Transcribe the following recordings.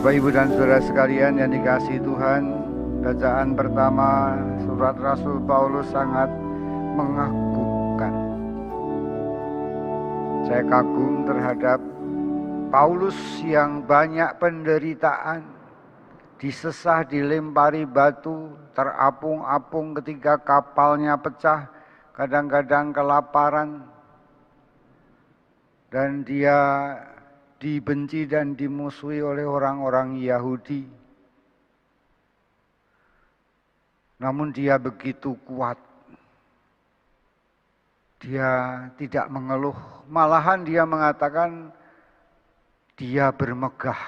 Bapak, Ibu, dan Saudara sekalian yang dikasihi Tuhan, bacaan pertama surat Rasul Paulus sangat mengagumkan. Saya kagum terhadap Paulus yang banyak penderitaan, disesah, dilempari batu, terapung-apung ketika kapalnya pecah, kadang-kadang kelaparan, dan dia dibenci dan dimusuhi oleh orang-orang Yahudi. Namun dia begitu kuat. Dia tidak mengeluh, malahan dia mengatakan dia bermegah.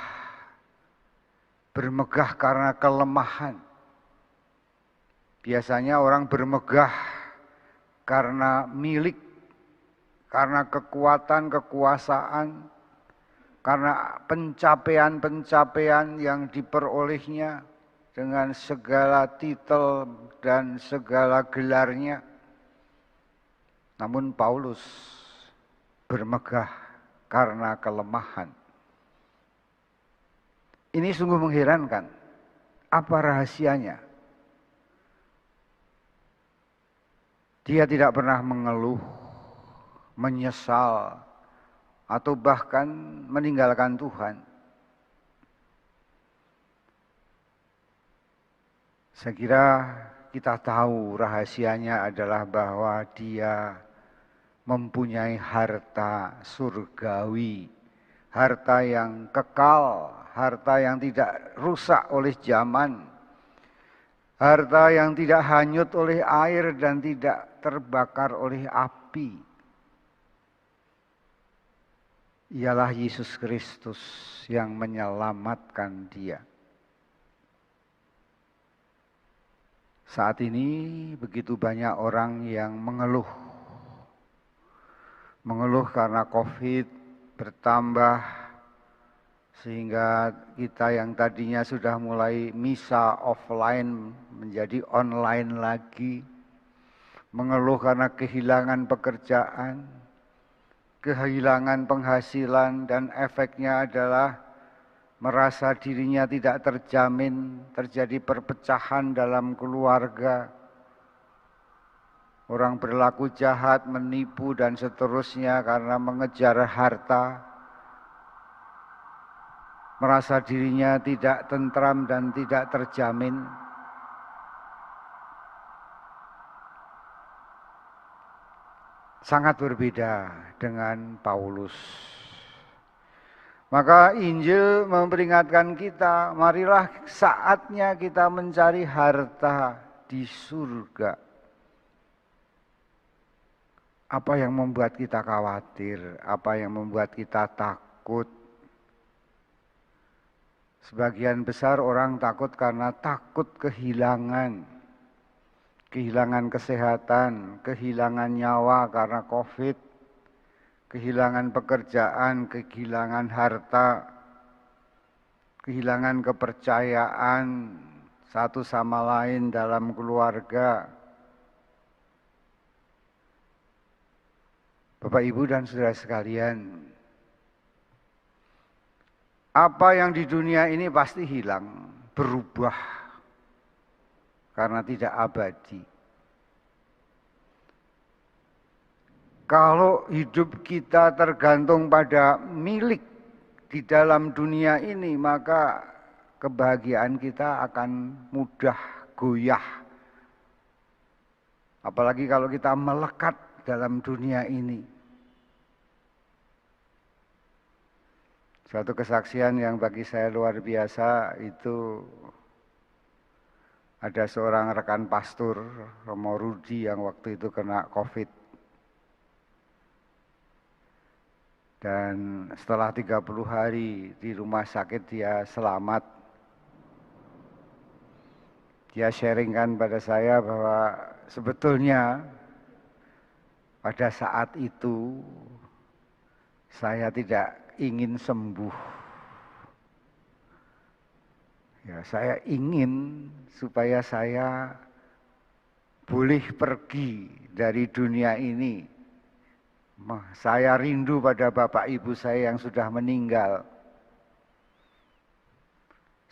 Bermegah karena kelemahan. Biasanya orang bermegah karena milik, karena kekuatan, kekuasaan, karena pencapaian-pencapaian yang diperolehnya dengan segala titel dan segala gelarnya. Namun Paulus bermegah karena kelemahan. Ini sungguh mengherankan. Apa rahasianya? Dia tidak pernah mengeluh, menyesal, atau bahkan meninggalkan Tuhan. Saya kira kita tahu rahasianya adalah bahwa dia mempunyai harta surgawi, harta yang kekal, harta yang tidak rusak oleh zaman, harta yang tidak hanyut oleh air dan tidak terbakar oleh api. Ialah Yesus Kristus yang menyelamatkan dia. Saat ini begitu banyak orang yang mengeluh. Mengeluh karena COVID bertambah, sehingga kita yang tadinya sudah mulai misa offline menjadi online lagi. Mengeluh karena kehilangan pekerjaan, kehilangan penghasilan, dan efeknya adalah merasa dirinya tidak terjamin, terjadi perpecahan dalam keluarga, orang berlaku jahat, menipu, dan seterusnya karena mengejar harta, merasa dirinya tidak tentram dan tidak terjamin. Sangat berbeda dengan Paulus. Maka Injil memperingatkan kita, marilah saatnya kita mencari harta di surga. Apa yang membuat kita khawatir, apa yang membuat kita takut? Sebagian besar orang takut karena takut kehilangan. Kehilangan kesehatan, kehilangan nyawa karena COVID, kehilangan pekerjaan, kehilangan harta, kehilangan kepercayaan satu sama lain dalam keluarga. Bapak, Ibu, dan saudara sekalian, apa yang di dunia ini pasti hilang, berubah, karena tidak abadi. Kalau hidup kita tergantung pada milik di dalam dunia ini, maka kebahagiaan kita akan mudah goyah. Apalagi kalau kita melekat dalam dunia ini. Suatu kesaksian yang bagi saya luar biasa itu ada seorang rekan pastor, Romo Rudi, yang waktu itu kena COVID. Dan setelah 30 hari di rumah sakit dia selamat. Dia sharingkan pada saya bahwa sebetulnya pada saat itu saya tidak ingin sembuh. Ya, saya ingin supaya saya boleh pergi dari dunia ini. Saya rindu pada bapak ibu saya yang sudah meninggal.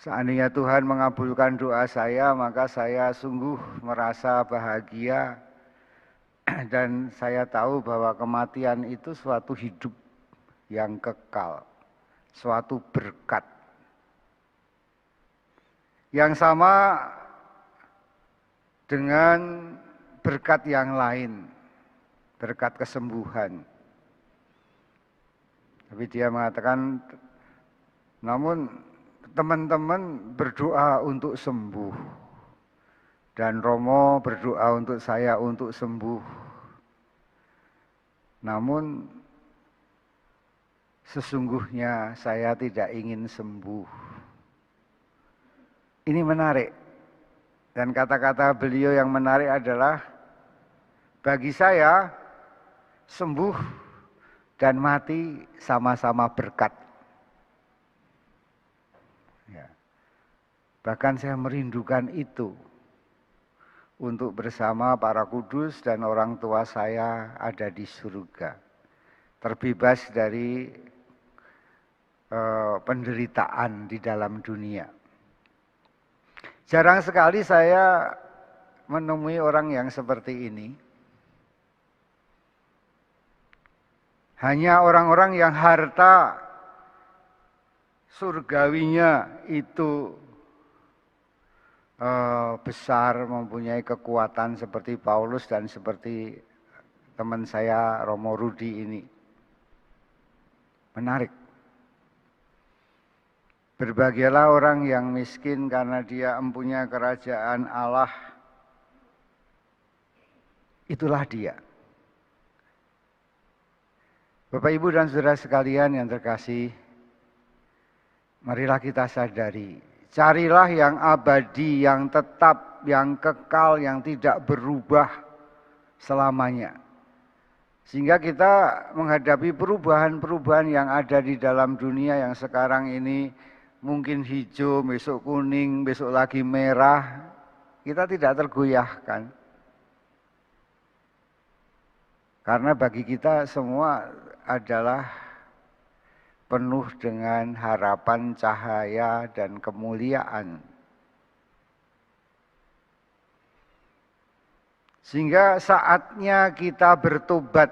Seandainya Tuhan mengabulkan doa saya, maka saya sungguh merasa bahagia dan saya tahu bahwa kematian itu suatu hidup yang kekal, suatu berkat. Yang sama dengan berkat yang lain, berkat kesembuhan. Tapi dia mengatakan, namun teman-teman berdoa untuk sembuh. Dan Romo berdoa untuk saya untuk sembuh. Namun sesungguhnya saya tidak ingin sembuh. Ini menarik. Dan kata-kata beliau yang menarik adalah, bagi saya sembuh dan mati sama-sama berkat. Ya. Bahkan saya merindukan itu untuk bersama para kudus dan orang tua saya ada di surga. Terbebas dari penderitaan di dalam dunia. Jarang sekali saya menemui orang yang seperti ini. Hanya orang-orang yang harta surgawinya itu besar, mempunyai kekuatan seperti Paulus dan seperti teman saya Romo Rudi ini. Menarik. Berbahagialah orang yang miskin karena dia empunya kerajaan Allah. Itulah dia. Bapak, Ibu, dan saudara sekalian yang terkasih, marilah kita sadari, carilah yang abadi, yang tetap, yang kekal, yang tidak berubah selamanya. Sehingga kita menghadapi perubahan-perubahan yang ada di dalam dunia yang sekarang ini mungkin hijau, besok kuning, besok lagi merah, kita tidak tergoyahkan. Karena bagi kita semua adalah penuh dengan harapan, cahaya, dan kemuliaan. Sehingga saatnya kita bertobat.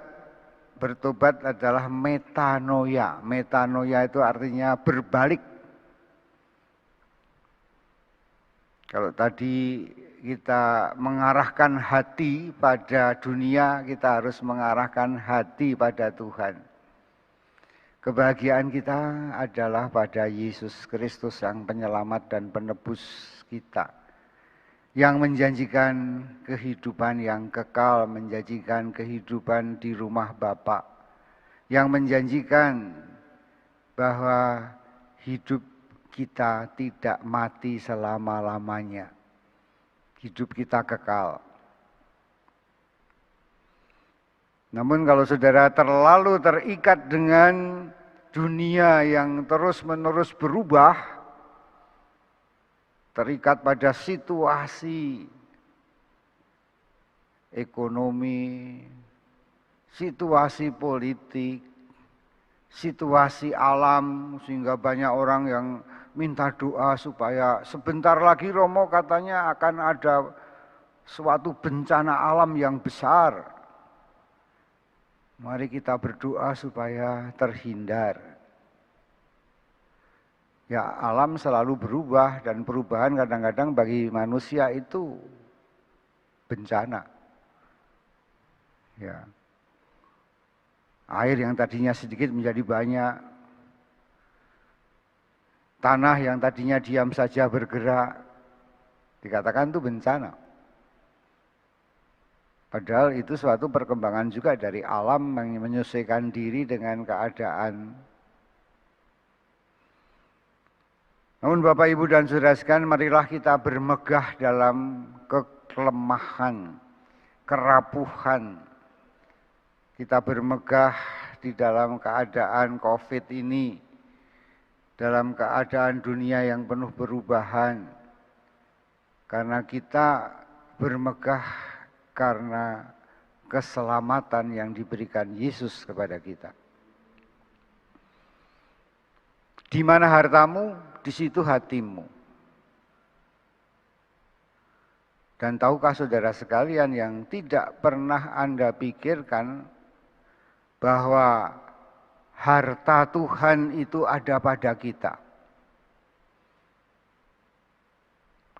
Bertobat adalah metanoia. Metanoia itu artinya berbalik. Kalau tadi kita mengarahkan hati pada dunia, kita harus mengarahkan hati pada Tuhan. Kebahagiaan kita adalah pada Yesus Kristus yang penyelamat dan penebus kita. Yang menjanjikan kehidupan yang kekal, menjanjikan kehidupan di rumah Bapa. Yang menjanjikan bahwa hidup kita tidak mati selama-lamanya. Hidup kita kekal. Namun kalau saudara terlalu terikat dengan dunia yang terus-menerus berubah, terikat pada situasi ekonomi, situasi politik, situasi alam, sehingga banyak orang yang minta doa supaya sebentar lagi Romo katanya akan ada suatu bencana alam yang besar. Mari kita berdoa supaya terhindar. Ya, alam selalu berubah dan perubahan kadang-kadang bagi manusia itu bencana. Ya. Air yang tadinya sedikit menjadi banyak. Tanah yang tadinya diam saja bergerak. Dikatakan itu bencana. Padahal itu suatu perkembangan juga dari alam yang menyesuaikan diri dengan keadaan. Namun Bapak, Ibu, dan saudara sekalian, marilah kita bermegah dalam kelemahan, kerapuhan. Kita bermegah di dalam keadaan COVID ini, dalam keadaan dunia yang penuh perubahan. Karena kita bermegah karena keselamatan yang diberikan Yesus kepada kita. Di mana hartamu, di situ hatimu. Dan tahukah saudara sekalian yang tidak pernah Anda pikirkan bahwa harta Tuhan itu ada pada kita.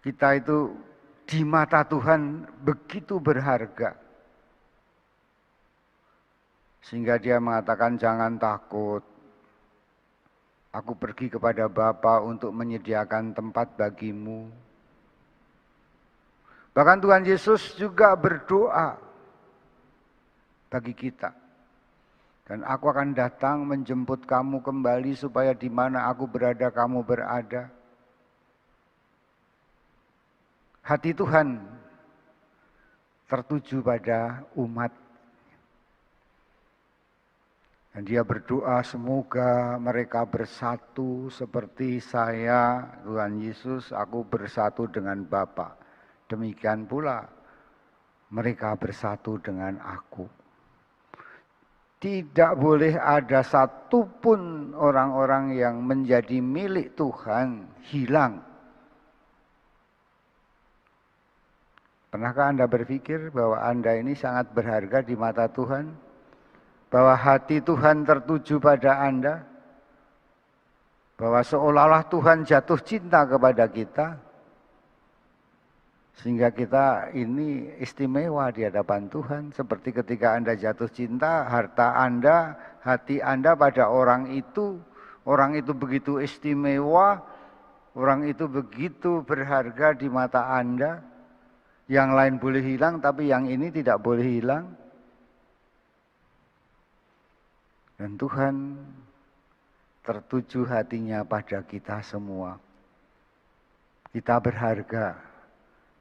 Kita itu di mata Tuhan begitu berharga. Sehingga dia mengatakan jangan takut. Aku pergi kepada Bapa untuk menyediakan tempat bagimu. Bahkan Tuhan Yesus juga berdoa bagi kita. Dan aku akan datang menjemput kamu kembali supaya di mana aku berada kamu berada. Hati Tuhan tertuju pada umat. Dan dia berdoa semoga mereka bersatu seperti saya, Tuhan Yesus, aku bersatu dengan Bapa. Demikian pula mereka bersatu dengan aku. Tidak boleh ada satupun orang-orang yang menjadi milik Tuhan hilang. Pernahkah Anda berpikir bahwa Anda ini sangat berharga di mata Tuhan? Bahwa hati Tuhan tertuju pada Anda? Bahwa seolah-olah Tuhan jatuh cinta kepada kita? Sehingga kita ini istimewa di hadapan Tuhan. Seperti ketika Anda jatuh cinta, harta Anda, hati Anda pada orang itu begitu istimewa, orang itu begitu berharga di mata Anda. Yang lain boleh hilang, tapi yang ini tidak boleh hilang. Dan Tuhan tertuju hatinya pada kita semua. Kita berharga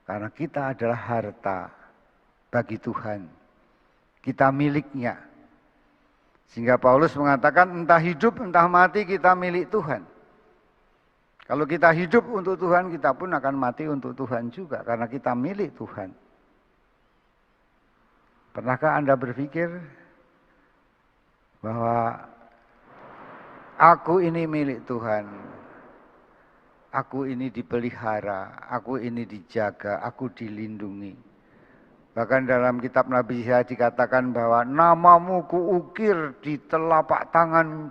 karena kita adalah harta bagi Tuhan. Kita miliknya. Sehingga Paulus mengatakan entah hidup entah mati kita milik Tuhan. Kalau kita hidup untuk Tuhan, kita pun akan mati untuk Tuhan juga karena kita milik Tuhan. Pernahkah Anda berpikir bahwa aku ini milik Tuhan, aku ini dipelihara, aku ini dijaga, aku dilindungi. Bahkan dalam kitab Nabi Yesaya dikatakan bahwa namamu kuukir di telapak tangan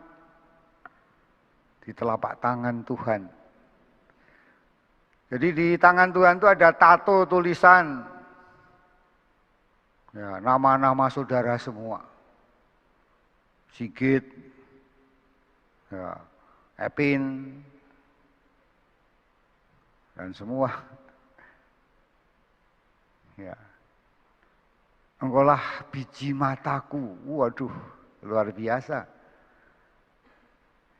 Tuhan. Jadi di tangan Tuhan itu ada tato tulisan, ya, nama-nama saudara semua. Sigit, ya, Epin, dan semua. Ya. Engkaulah biji mataku, waduh, luar biasa.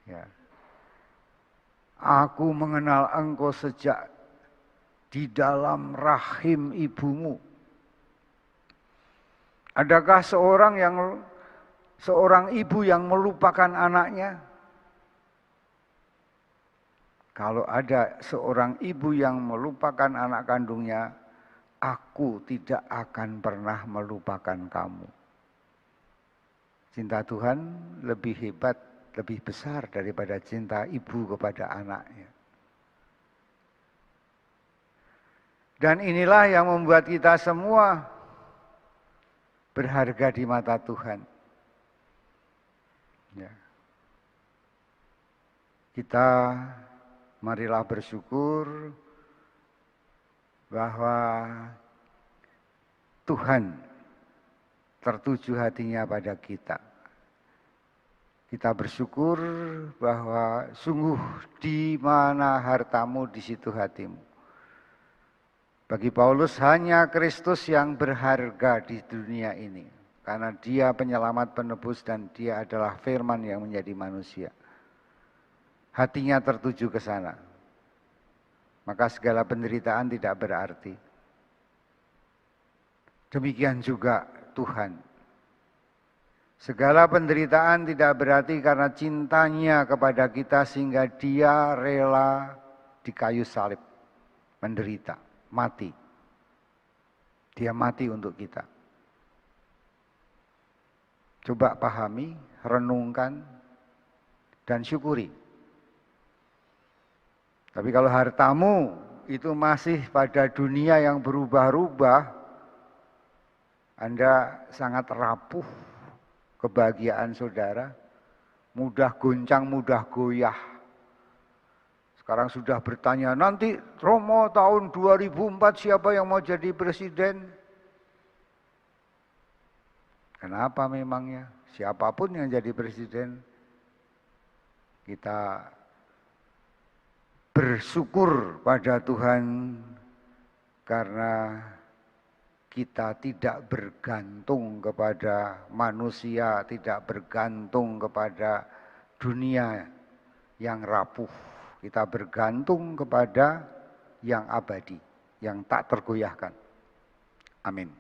Ya. Aku mengenal engkau sejak di dalam rahim ibumu. Adakah seorang ibu yang melupakan anaknya? Kalau ada seorang ibu yang melupakan anak kandungnya, aku tidak akan pernah melupakan kamu. Cinta Tuhan lebih hebat, lebih besar daripada cinta ibu kepada anaknya. Dan inilah yang membuat kita semua berharga di mata Tuhan. Ya. Kita marilah bersyukur bahwa Tuhan tertuju hatinya pada kita. Kita bersyukur bahwa sungguh di mana hartamu di situ hatimu. Bagi Paulus hanya Kristus yang berharga di dunia ini. Karena dia penyelamat penebus dan dia adalah firman yang menjadi manusia. Hatinya tertuju ke sana. Maka segala penderitaan tidak berarti. Demikian juga Tuhan. Segala penderitaan tidak berarti karena cintanya kepada kita sehingga dia rela di kayu salib menderita. Mati. Dia mati untuk kita. Coba pahami, renungkan, dan syukuri. Tapi kalau hartamu itu masih pada dunia yang berubah-ubah, Anda sangat rapuh kebahagiaan saudara, mudah goncang, mudah goyah. Sekarang sudah bertanya, nanti Romo tahun 2004 siapa yang mau jadi presiden? Kenapa memangnya? Siapapun yang jadi presiden, kita bersyukur pada Tuhan karena kita tidak bergantung kepada manusia, tidak bergantung kepada dunia yang rapuh. Kita bergantung kepada yang abadi, yang tak tergoyahkan. Amin.